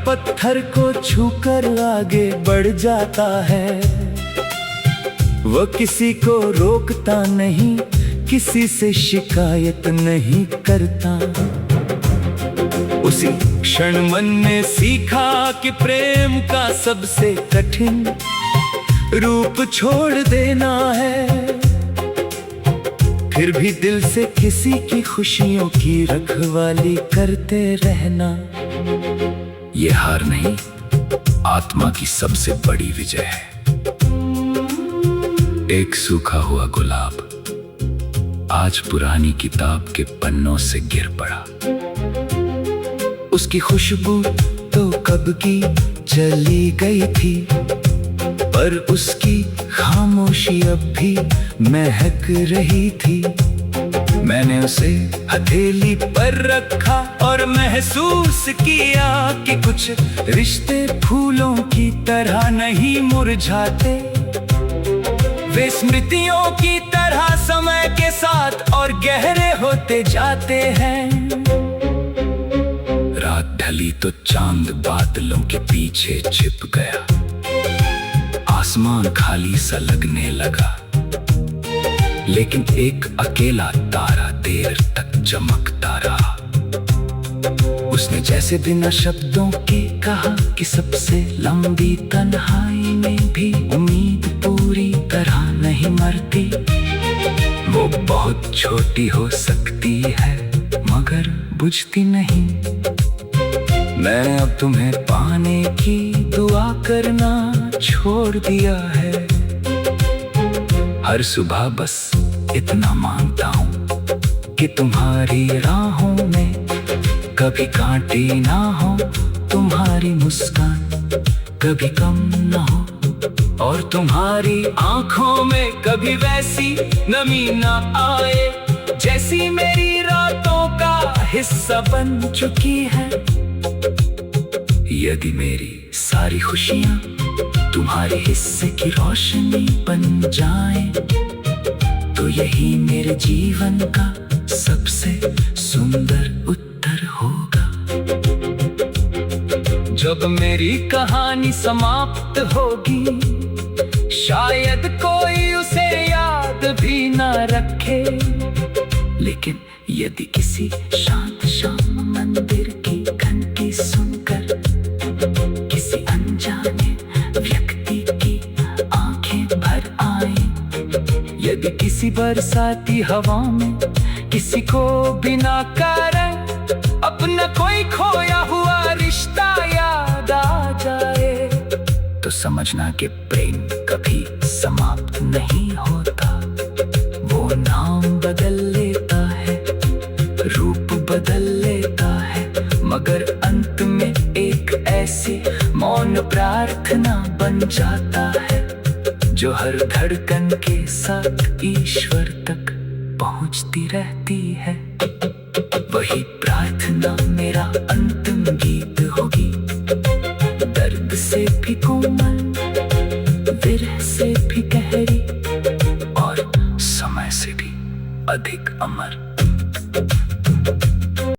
पत्थर को छूकर आगे बढ़ जाता है। वो किसी को रोकता नहीं, किसी से शिकायत नहीं करता। उसी क्षण मन ने सीखा कि प्रेम का सबसे कठिन रूप छोड़ देना है। फिर भी दिल से किसी की खुशियों की रखवाली करते रहना। ये हार नहीं, आत्मा की सबसे बड़ी विजय है। एक सूखा हुआ गुलाब आज पुरानी किताब के पन्नों से गिर पड़ा। उसकी खुशबू तो कब की चली गई थी, पर उसकी खामोशी अब भी महक रही थी। मैंने उसे हथेली पर रखा और महसूस किया कि कुछ रिश्ते फूलों की तरह नहीं मुरझाते। वे स्मृतियों की तरह समय के साथ और गहरे होते जाते हैं। रात ढली तो चांद बादलों के पीछे छिप गया। आसमान खाली सा लगने लगा, लेकिन एक अकेला तारा देर तक चमकता रहा। उसने जैसे बिना शब्दों के कहा कि सबसे लंबी तन्हाई में भी उम्मीद पूरी तरह नहीं मरती। वो बहुत छोटी हो सकती है मगर बुझती नहीं। मैंने अब तुम्हें पाने की दुआ करना छोड़ दिया है। हर सुबह बस इतना मांगता हूँ कि तुम्हारी राहों में कभी कांटे ना हो, तुम्हारी मुस्कान कभी कम ना हो, और तुम्हारी आंखों में कभी वैसी नमी ना आए जैसी मेरी रातों का हिस्सा बन चुकी है। यदि मेरी सारी खुशियां तुम्हारे हिस्से की रोशनी बन जाएं, तो यही मेरे जीवन का सबसे सुंदर उत्तर होगा। जब मेरी कहानी समाप्त होगी, शायद कोई उसे याद भी ना रखे, लेकिन यदि किसी शांत शाम मंदिर की घंटी सुनकर किसी अनजाने व्यक्ति की आंखें भर आए, यदि किसी बरसाती हवा में किसी को बिना कारण अपना कोई खोया हुआ रिश्ता याद आ जाए, तो समझना कि प्रेम कभी समाप्त नहीं होता। वो नाम बदल लेता है, रूप बदल लेता है, मगर अंत में एक ऐसी मौन प्रार्थना बन जाता है जो हर धड़कन के साथ ईश्वर तक पहुंचती रहती है। वही प्रार्थना मेरा अंतिम गीत होगी, दर्द से भी कोमल, विरह से भी गहरी और समय से भी अधिक अमर।